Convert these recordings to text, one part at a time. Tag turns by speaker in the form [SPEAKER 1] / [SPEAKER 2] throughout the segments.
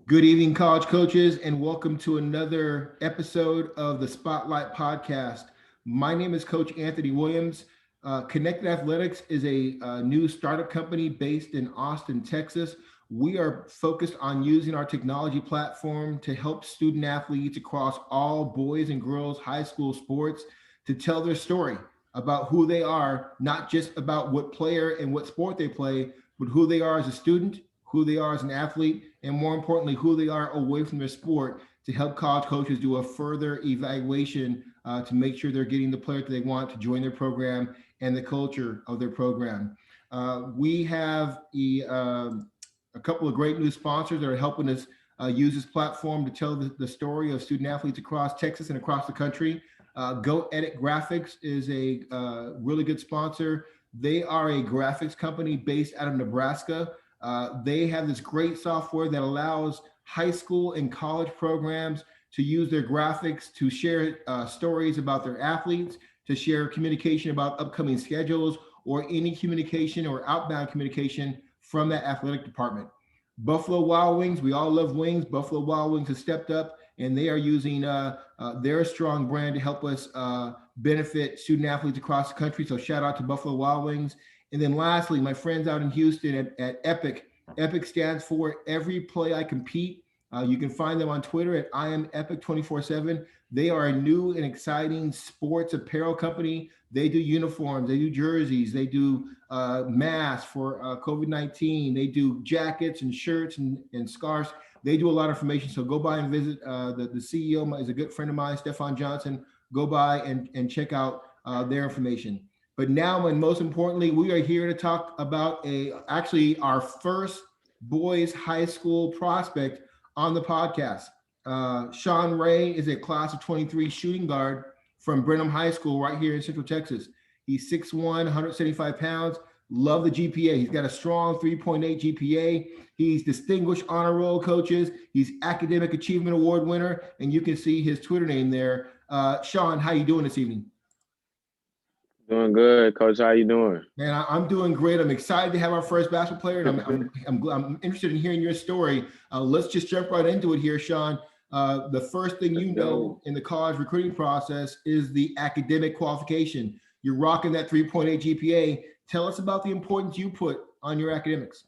[SPEAKER 1] Good evening, college coaches, and welcome to another episode of the Spotlight Podcast. My name is Coach Anthony Williams. Connected Athletics is a new startup company based in Austin, Texas. We are focused on using our technology platform to help student athletes across all boys and girls high school sports to tell their story about who they are, not just about what player and what sport they play, but who they are as a student, who they are as an athlete, and more importantly, who they are away from their sport to help college coaches do a further evaluation to make sure they're getting the player that they want to join their program and the culture of their program. We have a couple of great new sponsors that are helping us use this platform to tell the story of student athletes across Texas and across the country. Go Edit Graphics is a really good sponsor. They are a graphics company based out of Nebraska. They have this great software that allows high school and college programs to use their graphics to share stories about their athletes, to share communication about upcoming schedules, or any communication or outbound communication from that athletic department. Buffalo Wild Wings, we all love wings. Buffalo Wild Wings has stepped up and they are using their strong brand to help us benefit student athletes across the country. So shout out to Buffalo Wild Wings. And then lastly, my friends out in Houston at Epic. Epic stands for Every Play I Compete. You can find them on Twitter at I am Epic 24/7. They are a new and exciting sports apparel company. They do uniforms, they do jerseys, they do masks for COVID-19. They do jackets and shirts and scarves. They do a lot of information. So go by and visit. The CEO is a good friend of mine, Stefan Johnson. Go by and check out their information. But now, and most importantly, we are here to talk about actually our first boys high school prospect on the podcast. Shaun Ray is a class of 23 shooting guard from Brenham High School right here in Central Texas. He's 6'1", 175 pounds. Love the GPA. He's got a strong 3.8 GPA. He's distinguished honor roll coaches. He's academic achievement award winner, and you can see his Twitter name there. Shaun, how you doing this evening?
[SPEAKER 2] Doing good, Coach. How you doing?
[SPEAKER 1] Man, I'm doing great. I'm excited to have our first basketball player, and I'm interested in hearing your story. Let's just jump right into it here, Shaun. The first thing you know in the college recruiting process is the academic qualification. You're rocking that 3.8 GPA. Tell us about the importance you put on your academics.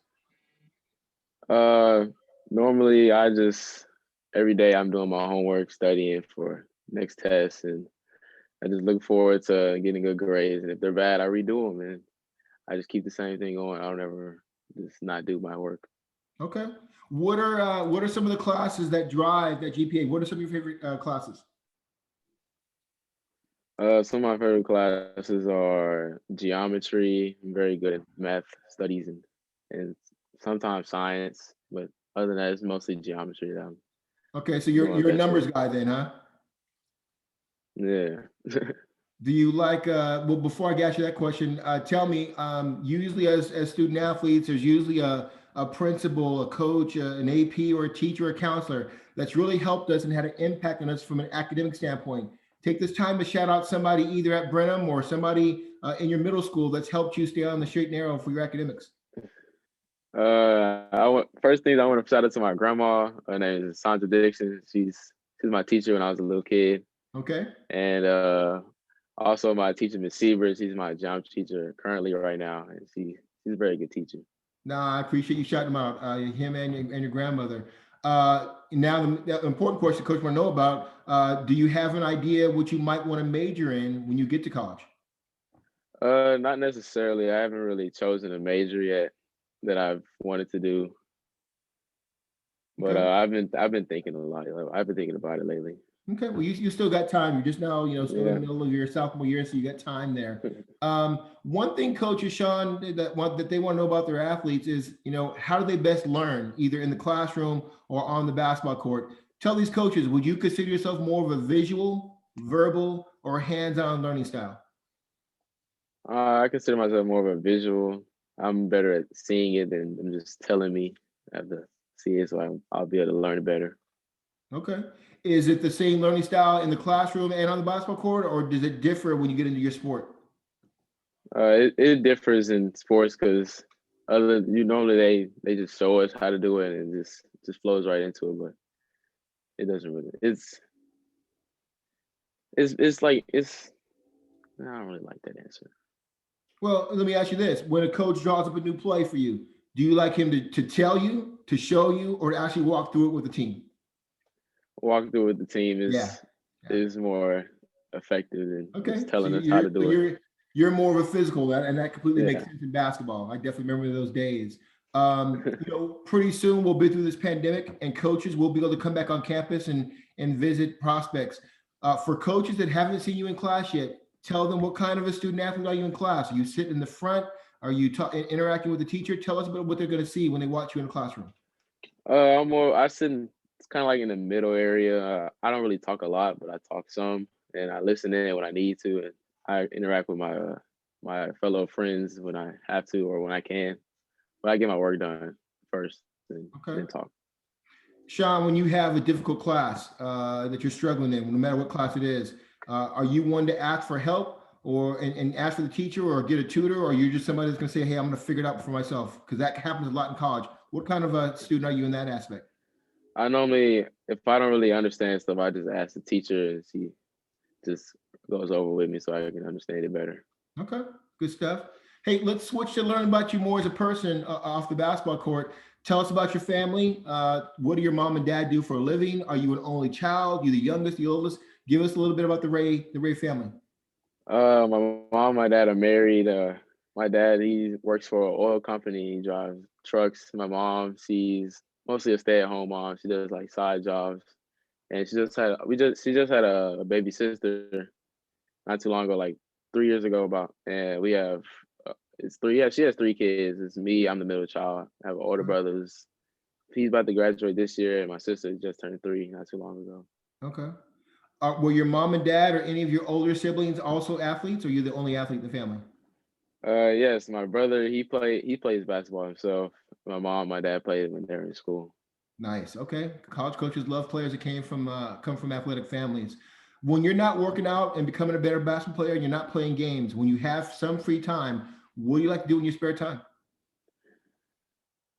[SPEAKER 2] Normally I just every day I'm doing my homework, studying for next tests, and I just look forward to getting good grades. And if they're bad, I redo them, and I just keep the same thing going. I don't ever just not do my work.
[SPEAKER 1] Okay. What are some of the classes that drive that GPA? What are some of your favorite classes?
[SPEAKER 2] Some of my favorite classes are geometry. I'm very good at math studies and sometimes science, but other than that, it's mostly geometry that I'm
[SPEAKER 1] Okay, so
[SPEAKER 2] doing my
[SPEAKER 1] you're a
[SPEAKER 2] best
[SPEAKER 1] numbers
[SPEAKER 2] with.
[SPEAKER 1] guy then, huh?
[SPEAKER 2] Yeah.
[SPEAKER 1] Do you like well, before I ask you that question, tell me, usually as student athletes, there's usually a principal, a coach, an AP or a teacher or counselor that's really helped us and had an impact on us from an academic standpoint. Take this time to shout out somebody either at Brenham or somebody in your middle school that's helped you stay on the straight and narrow for your academics.
[SPEAKER 2] First thing I want to shout out to my grandma. Her name is Sandra Dixon. She's my teacher when I was a little kid,
[SPEAKER 1] Okay.
[SPEAKER 2] and also my teacher Miss Siebert. She's my geometry teacher currently right now, and she's a very good teacher.
[SPEAKER 1] No, I appreciate you shouting them out, him and your grandmother. Now, the important question Coach want to know about, do you have an idea what you might want to major in when you get to college?
[SPEAKER 2] Not necessarily. I haven't really chosen a major yet that I've wanted to do, but
[SPEAKER 1] Okay.
[SPEAKER 2] I've been thinking a lot. I've been thinking about it lately.
[SPEAKER 1] Okay, well, you still got time. You're just now, still in the
[SPEAKER 2] Yeah.
[SPEAKER 1] middle of your sophomore year, so you got time there. One thing, coaches, Shaun, that they want to know about their athletes is, how do they best learn, either in the classroom or on the basketball court? Tell these coaches, would you consider yourself more of a visual, verbal, or hands-on learning style?
[SPEAKER 2] I consider myself more of a visual. I'm better at seeing it than them just telling me. I have to see it, so I'll be able to learn it better.
[SPEAKER 1] Okay. Is it the same learning style in the classroom and on the basketball court, or does it differ when you get into your sport?
[SPEAKER 2] It differs in sports because normally they just show us how to do it and just just flows right into it. But it doesn't really. It's like it's. I don't really like that answer.
[SPEAKER 1] Well, let me ask you this: when a coach draws up a new play for you, do you like him to tell you, to show you, or to actually walk through it with the team?
[SPEAKER 2] Walking through with the team
[SPEAKER 1] Yeah. Yeah.
[SPEAKER 2] is more effective than
[SPEAKER 1] Okay.
[SPEAKER 2] just
[SPEAKER 1] So
[SPEAKER 2] telling us how
[SPEAKER 1] you're
[SPEAKER 2] to
[SPEAKER 1] so
[SPEAKER 2] do it.
[SPEAKER 1] you're more of a physical, and that completely makes
[SPEAKER 2] Yeah.
[SPEAKER 1] sense in basketball. I definitely remember those days. Pretty soon we'll be through this pandemic, and coaches will be able to come back on campus and visit prospects. For coaches that haven't seen you in class yet, tell them what kind of a student athlete are you in class? Are you sitting in the front? Are you interacting with the teacher? Tell us about what they're going to see when they watch you in the classroom.
[SPEAKER 2] I'm more. I sit. It's kind of like in the middle area. I don't really talk a lot, but I talk some, and I listen in when I need to, and I interact with my fellow friends when I have to or when I can. But I get my work done first, and
[SPEAKER 1] Okay.
[SPEAKER 2] then talk.
[SPEAKER 1] Shaun, when you have a difficult class that you're struggling in, no matter what class it is, are you one to ask for help and ask for the teacher or get a tutor, or are you just somebody that's going to say, hey, I'm going to figure it out for myself? Because that happens a lot in college. What kind of a student are you in that aspect?
[SPEAKER 2] I normally, if I don't really understand stuff, I just ask the teacher, and she just goes over with me so I can understand it better.
[SPEAKER 1] Okay, good stuff. Hey, let's switch to learn about you more as a person off the basketball court. Tell us about your family. What do your mom and dad do for a living? Are you an only child? You the youngest, the oldest? Give us a little bit about the Ray family.
[SPEAKER 2] My mom, my dad are married. My dad, he works for an oil company. He drives trucks. My mom, she's mostly a stay-at-home mom. She does like side jobs, and she just had a baby sister not too long ago, like 3 years ago, about. And we have it's three. Yeah, she has three kids. It's me. I'm the middle child. I have an older brother. He's about to graduate this year, and my sister just turned 3 not too long ago.
[SPEAKER 1] Okay. Were your mom and dad or any of your older siblings also athletes, or you're the only athlete in the family?
[SPEAKER 2] Yes, my brother, he plays basketball himself. My mom, my dad played when they were in school.
[SPEAKER 1] Nice. Okay. College coaches love players that come from athletic families. When you're not working out and becoming a better basketball player, and you're not playing games. When you have some free time, what do you like to do in your spare time?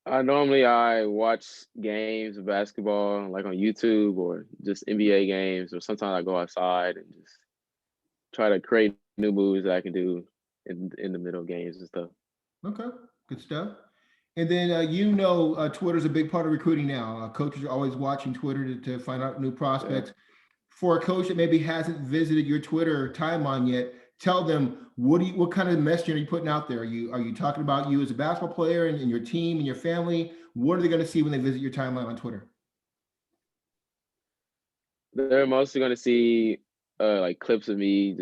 [SPEAKER 2] I watch games of basketball like on YouTube or just NBA games, or sometimes I go outside and just try to create new moves that I can do in the middle of games and stuff.
[SPEAKER 1] Okay. Good stuff. And then Twitter's a big part of recruiting now. Coaches are always watching Twitter to find out new
[SPEAKER 2] Yeah.
[SPEAKER 1] prospects. For a coach that maybe hasn't visited your Twitter timeline yet, tell them what kind of messaging are you putting out there? Are you talking about you as a basketball player and your team and your family? What are they going to see when they visit your timeline on Twitter?
[SPEAKER 2] They're mostly gonna see like clips of me,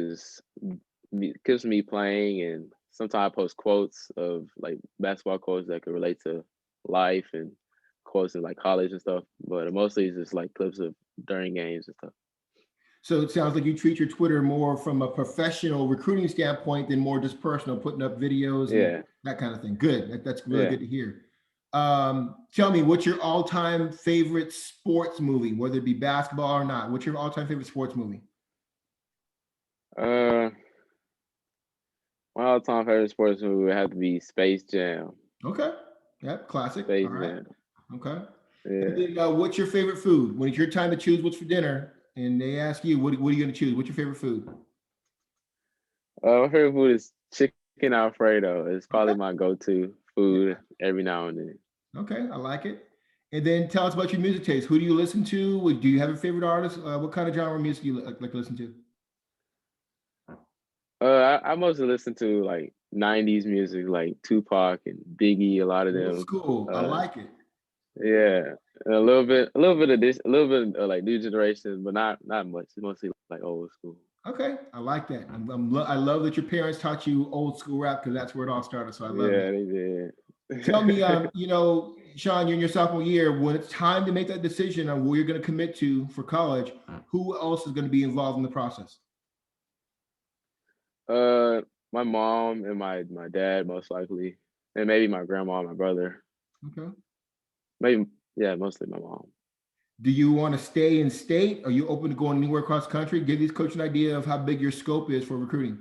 [SPEAKER 2] clips of me playing, and sometimes I post quotes of like basketball quotes that could relate to life and quotes in like college and stuff. But mostly it's just like clips of during games and stuff.
[SPEAKER 1] So it sounds like you treat your Twitter more from a professional recruiting standpoint than more just personal, putting up videos and
[SPEAKER 2] Yeah,
[SPEAKER 1] that kind of thing. Good. That's really
[SPEAKER 2] yeah.
[SPEAKER 1] good to hear. Tell me, what's your all-time favorite sports movie, whether it be basketball or not? What's your all-time favorite sports movie?
[SPEAKER 2] Uh, my all-time favorite sports movie would have to be Space Jam.
[SPEAKER 1] Okay. Yep. Classic. All
[SPEAKER 2] Space
[SPEAKER 1] right.
[SPEAKER 2] Jam.
[SPEAKER 1] Okay. And
[SPEAKER 2] Yeah.
[SPEAKER 1] then what's your favorite food? When it's your time to choose what's for dinner, and they ask you, what are you going to choose? What's your favorite food?
[SPEAKER 2] My favorite food is chicken Alfredo. It's
[SPEAKER 1] Okay.
[SPEAKER 2] probably my go-to food every now and then.
[SPEAKER 1] Okay. I like it. And then tell us about your music taste. Who do you listen to? Do you have a favorite artist? What kind of genre of music do you like to listen to?
[SPEAKER 2] I mostly listen to like '90s music, like Tupac and Biggie. A lot of
[SPEAKER 1] Old
[SPEAKER 2] them.
[SPEAKER 1] school. I
[SPEAKER 2] Uh,
[SPEAKER 1] like it.
[SPEAKER 2] yeah, and a little bit of this, a little bit of like new generation, but not much. It's mostly like old school.
[SPEAKER 1] Okay. I like that. I love that your parents taught you old school rap because that's where it all started. So I love that.
[SPEAKER 2] Yeah, they did.
[SPEAKER 1] Tell me, Shaun, you're in your sophomore year. When it's time to make that decision on where you're going to commit to for college, who else is going to be involved in the process?
[SPEAKER 2] uh, my mom and my dad most likely, and maybe my grandma, and my brother.
[SPEAKER 1] Okay.
[SPEAKER 2] Maybe yeah, mostly my mom.
[SPEAKER 1] Do you want to stay in state? Are you open to going anywhere across the country? Give these coaches an idea of how big your scope is for recruiting.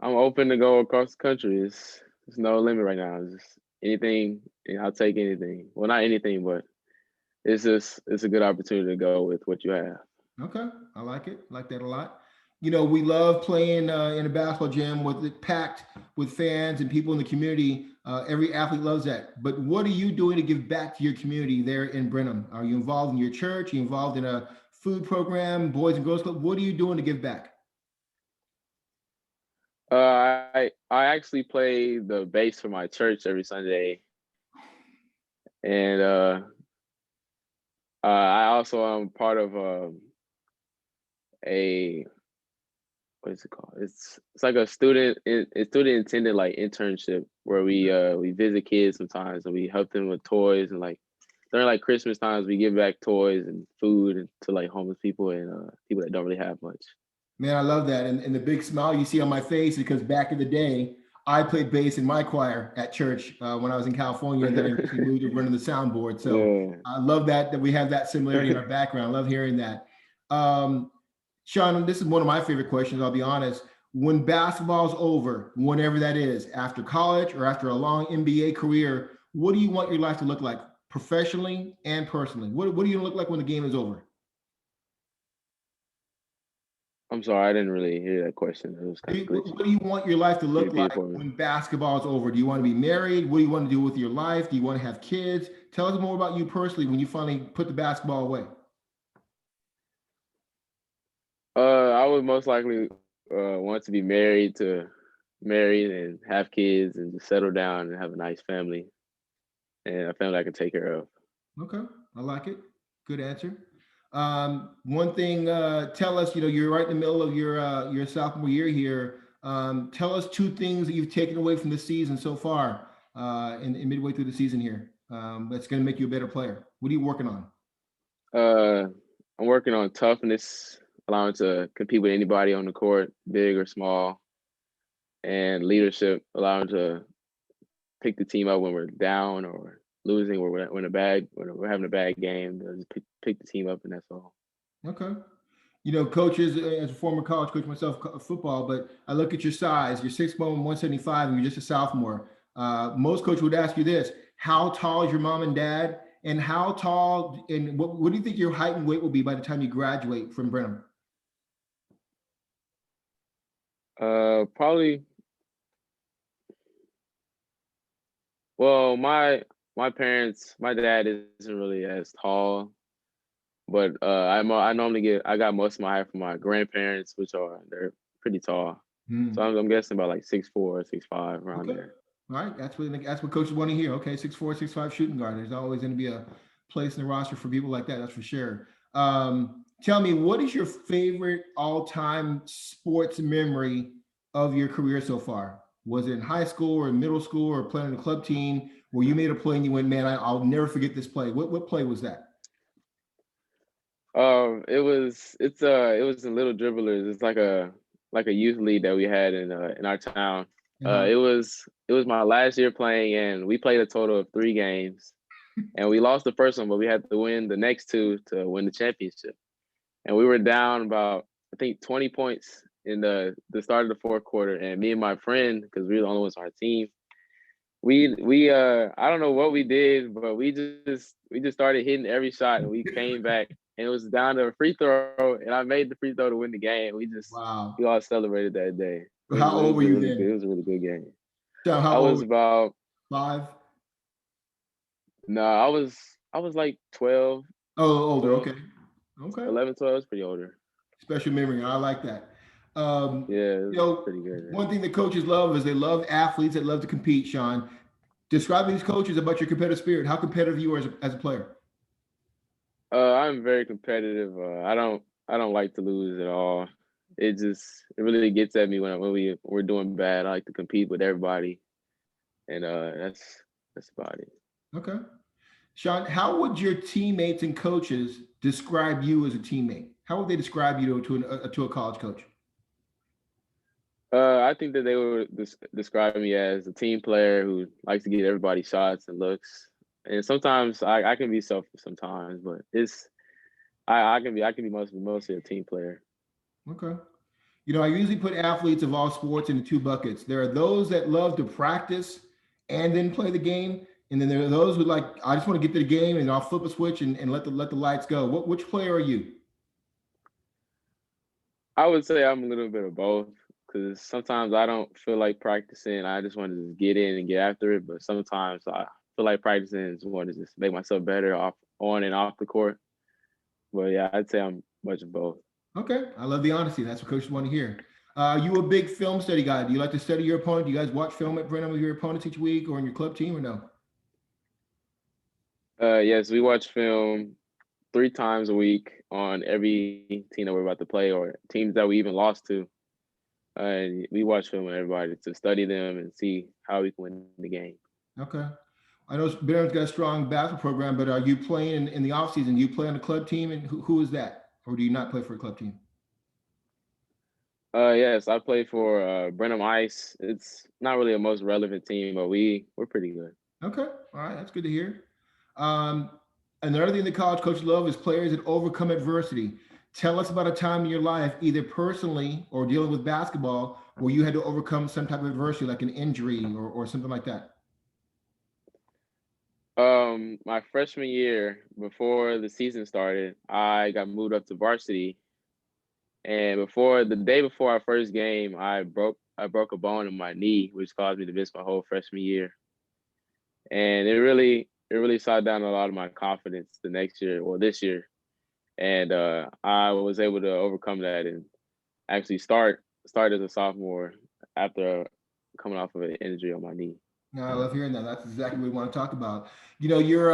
[SPEAKER 2] I'm open to go across the country. It's no limit right now. anything, I'll take anything. Well, not anything, but it's a good opportunity to go with what you have.
[SPEAKER 1] Okay, I like it. Like that a lot. We love playing in a basketball gym with it packed with fans and people in the community. Every athlete loves that. But what are you doing to give back to your community there in Brenham? Are you involved in your church? Are you involved in a food program, Boys and Girls Club? What are you doing to give back?
[SPEAKER 2] I actually play the bass for my church every Sunday, and I also am part of a what is it called? It's like a student intended like internship where we visit kids sometimes and we help them with toys and like during like Christmas times we give back toys and food to like homeless people and people that don't really have much.
[SPEAKER 1] Man, I love that. And the big smile you see on my face is because back in the day, I played bass in my choir at church when I was in California, and then I eventually moved to running the soundboard. So
[SPEAKER 2] Yeah.
[SPEAKER 1] I love that we have that similarity in our background. I love hearing that. Um, Shaun, this is one of my favorite questions, I'll be honest. When basketball's over, whenever that is, after college or after a long NBA career, what do you want your life to look like professionally and personally? What do you look like when the game is over?
[SPEAKER 2] I'm sorry, I didn't really hear that question. It was kind of
[SPEAKER 1] What
[SPEAKER 2] glitchy.
[SPEAKER 1] do you want your life to
[SPEAKER 2] Can you
[SPEAKER 1] look
[SPEAKER 2] repeat
[SPEAKER 1] like
[SPEAKER 2] it for me?
[SPEAKER 1] when basketball is over? Do you want to be married? What do you want to do with your life? Do you want to have kids? Tell us more about you personally when you finally put the basketball away.
[SPEAKER 2] I would most likely want to be married and have kids and just settle down and have a nice family and a family I can take care of.
[SPEAKER 1] Okay, I like it. Good answer. One thing, tell us, you're right in the middle of your sophomore year here. Tell us two things that you've taken away from the season so far, in midway through the season here. That's going to make you a better player. What are you working on?
[SPEAKER 2] Uh, I'm working on toughness, allowing to compete with anybody on the court, big or small, and leadership, allowing to pick the team up when we're down or losing or when we're having a bad game. Just pick the team up, and that's all.
[SPEAKER 1] Okay. Coaches, as a former college coach myself, football, but I look at your size, you're 6'1", 175, and you're just a sophomore. Most coaches would ask you this: how tall is your mom and dad? And how tall, and what do you think your height and weight will be by the time you graduate from Brenham?
[SPEAKER 2] Probably. Well, my dad isn't really as tall, but I got most of my height from my grandparents, they're pretty tall. So
[SPEAKER 1] Hmm.
[SPEAKER 2] I'm guessing about like 6'4", 6'5", around
[SPEAKER 1] Okay.
[SPEAKER 2] there.
[SPEAKER 1] All right. That's what coaches want to hear. Okay, 6'4", 6'5" shooting guard. There's always going to be a place in the roster for people like that. That's for sure. Tell me, what is your favorite all-time sports memory of your career so far? Was it in high school or in middle school or playing on a club team where you made a play and you went, man, I'll never forget this play. What play was that?
[SPEAKER 2] It was in Little Dribblers. It's like a youth league that we had in our town.
[SPEAKER 1] Uh-huh.
[SPEAKER 2] It was my last year playing, and we played a total of 3 games, and we lost the first one, but we had to win the next two to win the championship. And we were down about I think 20 points in the start of the fourth quarter, and me and my friend, because we were the only ones on our team, we I don't know what we did, but we just started hitting every shot, and we came back, and it was down to a free throw, and I made the free throw to win the game. We
[SPEAKER 1] Wow.
[SPEAKER 2] all celebrated that day.
[SPEAKER 1] How old were you
[SPEAKER 2] It
[SPEAKER 1] then?
[SPEAKER 2] was a really good game.
[SPEAKER 1] Sean, how
[SPEAKER 2] I
[SPEAKER 1] old
[SPEAKER 2] was
[SPEAKER 1] were you?
[SPEAKER 2] about
[SPEAKER 1] Five?
[SPEAKER 2] no, I was like
[SPEAKER 1] Oh, older.
[SPEAKER 2] 12,
[SPEAKER 1] Okay. Okay.
[SPEAKER 2] 11, 12. It's pretty older.
[SPEAKER 1] Special memory. I like that. Um,
[SPEAKER 2] Yeah, it
[SPEAKER 1] you
[SPEAKER 2] was
[SPEAKER 1] know,
[SPEAKER 2] pretty good.
[SPEAKER 1] one thing that coaches love is they love athletes that love to compete. Shaun, describe these coaches about your competitive spirit. How competitive you are as a player.
[SPEAKER 2] I'm very competitive. I don't like to lose at all. It really gets at me we're doing bad. I like to compete with everybody, and that's about it.
[SPEAKER 1] Okay. Shaun, how would your teammates and coaches describe you as a teammate? How would they describe you to a college coach?
[SPEAKER 2] I think that they would describe me as a team player who likes to get everybody shots and looks. And sometimes I can be selfish sometimes, but I can be mostly a team player.
[SPEAKER 1] Okay. I usually put athletes of all sports into two buckets. There are those that love to practice and then play the game. And then there are those who like, I just want to get to the game and I'll flip a switch and let the lights go. Which player are you?
[SPEAKER 2] I would say I'm a little bit of both because sometimes I don't feel like practicing. I just want to just get in and get after it. But sometimes I feel like practicing and just want to just make myself better off on and off the court. But yeah, I'd say I'm much of both.
[SPEAKER 1] Okay, I love the honesty. That's what coaches want to hear. You a big film study guy? Do you like to study your opponent? Do you guys watch film at Brenham with your opponents each week or in your club team or no?
[SPEAKER 2] Yes, we watch film 3 times a week on every team that we're about to play or teams that we even lost to. And we watch film with everybody to study them and see how we can win the game.
[SPEAKER 1] Okay. I know Barron's got a strong basketball program, but are you playing in the offseason? Do you play on a club team? And who is that? Or do you not play for a club team?
[SPEAKER 2] Yes, I play for Brenham Ice. It's not really a most relevant team, but we're pretty good.
[SPEAKER 1] Okay. All right. That's good to hear. Um, Another thing that college coaches love is players that overcome adversity. Tell us about a time in your life, either personally or dealing with basketball, where you had to overcome some type of adversity, like an injury or something like that.
[SPEAKER 2] My freshman year, before the season started, I got moved up to varsity, and before the day before our first game, I broke a bone in my knee, which caused me to miss my whole freshman year. And it really shot down a lot of my confidence the next year or this year. And I was able to overcome that and actually start as a sophomore after coming off of an injury on my knee.
[SPEAKER 1] No, I love hearing that. That's exactly what we want to talk about. You know, you're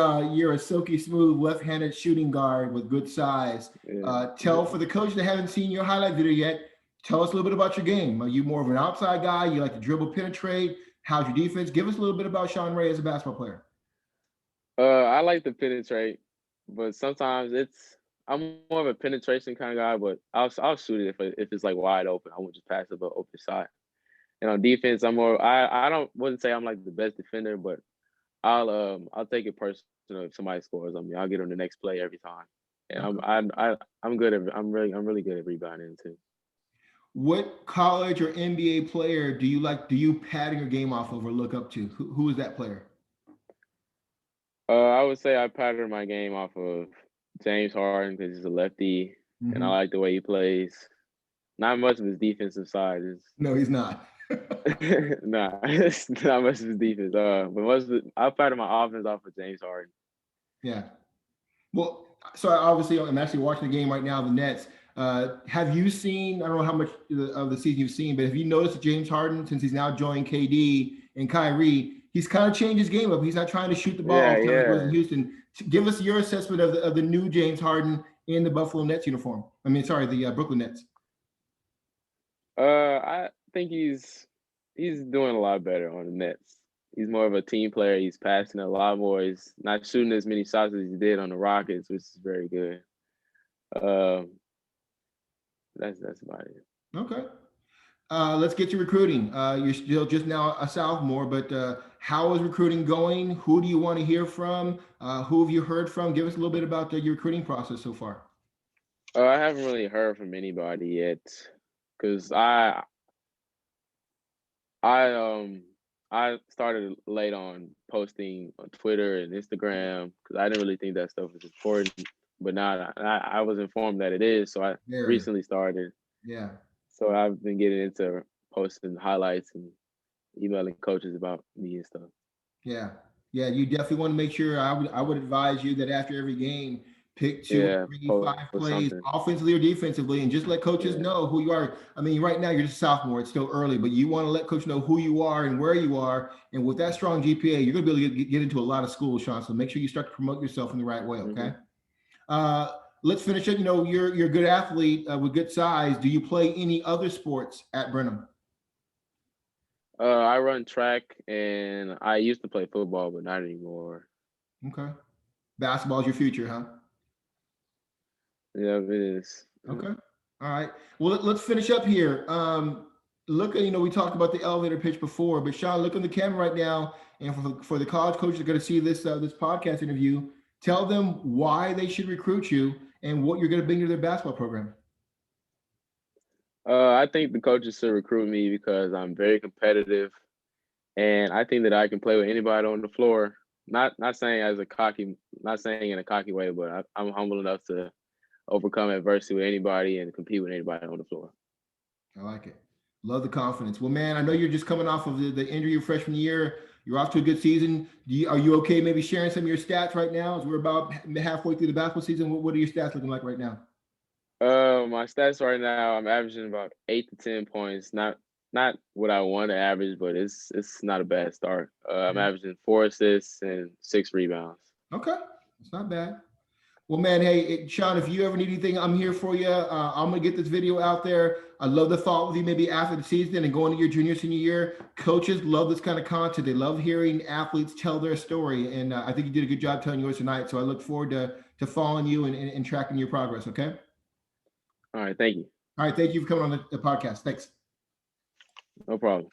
[SPEAKER 1] a silky smooth left-handed shooting guard with good size.
[SPEAKER 2] Yeah.
[SPEAKER 1] Tell for the coach that haven't seen your highlight video yet, tell us a little bit about your game. Are you more of an outside guy? You like to dribble, penetrate? How's your defense? Give us a little bit about Shaun Ray as a basketball player.
[SPEAKER 2] I like to penetrate, but sometimes I'm more of a penetration kind of guy. But I'll shoot it if it's like wide open. I won't just pass it, but open shot. And on defense, I don't wouldn't say I'm like the best defender, but I'll take it personal if somebody scores on me. I'll get on the next play every time. And
[SPEAKER 1] Okay.
[SPEAKER 2] I'm good at I'm really good at rebounding too.
[SPEAKER 1] What college or NBA player do you like? Do you pattern your game off of or look up to? Who is that player?
[SPEAKER 2] I would say I pattern my game off of James Harden because he's a lefty, and I
[SPEAKER 1] Hmm.
[SPEAKER 2] like the way he plays. Not much of his defensive side is
[SPEAKER 1] No, he's not.
[SPEAKER 2] nah, it's not much of his defense. But I pattern my offense off of James Harden.
[SPEAKER 1] Yeah. Well, so obviously I'm actually watching the game right now, the Nets. Have you seen, I don't know how much of the season you've seen, but have you noticed that James Harden, since he's now joined KD and Kyrie, he's kind of changed his game up. He's not trying to shoot the ball all
[SPEAKER 2] Yeah,
[SPEAKER 1] the time like he was in
[SPEAKER 2] yeah.
[SPEAKER 1] Houston. Give us your assessment of the new James Harden in the Buffalo Nets uniform. I mean, sorry, the Brooklyn Nets.
[SPEAKER 2] I think he's doing a lot better on the Nets. He's more of a team player. He's passing a lot more. He's not shooting as many shots as he did on the Rockets, which is very good. Um, that's about it.
[SPEAKER 1] Okay. Let's get to recruiting. You're still just now a sophomore, but how is recruiting going? Who do you want to hear from? Who have you heard from? Give us a little bit about your recruiting process so far.
[SPEAKER 2] I haven't really heard from anybody yet, because I I started late on posting on Twitter and Instagram because I didn't really think that stuff was important. But now I was informed that it is, so I
[SPEAKER 1] Very,
[SPEAKER 2] recently started.
[SPEAKER 1] yeah,
[SPEAKER 2] So I've been getting into posting highlights and emailing coaches about me and stuff.
[SPEAKER 1] yeah, yeah. You definitely want to make sure. I would advise you that after every game, pick two or
[SPEAKER 2] Yeah,
[SPEAKER 1] three,
[SPEAKER 2] post
[SPEAKER 1] five plays,
[SPEAKER 2] something.
[SPEAKER 1] offensively or defensively, and just let coaches
[SPEAKER 2] Yeah.
[SPEAKER 1] know who you are. I mean, right now you're just a sophomore; it's still early, but you want to let coach know who you are and where you are. And with that strong GPA, you're going to be able to get into a lot of schools, Shaun. So make sure you start to promote yourself in the right way.
[SPEAKER 2] Hmm.
[SPEAKER 1] Okay. Uh, let's finish it. You know, you're a good athlete with good size. Do you play any other sports at Brenham?
[SPEAKER 2] I run track and I used to play football, but not anymore.
[SPEAKER 1] Okay. Basketball's your future, huh?
[SPEAKER 2] Yeah, it is.
[SPEAKER 1] Okay. All right. Well, let's finish up here. Look, we talked about the elevator pitch before, but Shaun, look on the camera right now, and for the college coaches that are going to see this podcast interview, tell them why they should recruit you and what you're going to bring to their basketball program.
[SPEAKER 2] I think the coaches should recruit me because I'm very competitive and I think that I can play with anybody on the floor. Not saying as a cocky, not saying in a cocky way, but I'm humble enough to overcome adversity with anybody and compete with anybody on the floor.
[SPEAKER 1] I like it. Love the confidence. Well, man, I know you're just coming off of the injury your freshman year. You're off to a good season. Are you okay maybe sharing some of your stats right now as we're about halfway through the basketball season? What are your stats looking like right now?
[SPEAKER 2] My stats right now, I'm averaging about 8 to 10 points. Not what I want to average, but it's not a bad start. I'm
[SPEAKER 1] Yeah.
[SPEAKER 2] averaging 4 assists and 6 rebounds.
[SPEAKER 1] Okay. It's not bad. Well, man, hey, Shaun, if you ever need anything, I'm here for you. I'm going to get this video out there. I love the thought with you maybe after the season and going to your junior, senior year. Coaches love this kind of content. They love hearing athletes tell their story. And I think you did a good job telling yours tonight. So I look forward to following you and tracking your progress. Okay.
[SPEAKER 2] All right, thank you.
[SPEAKER 1] All right. Thank you for coming on the podcast. Thanks.
[SPEAKER 2] No problem.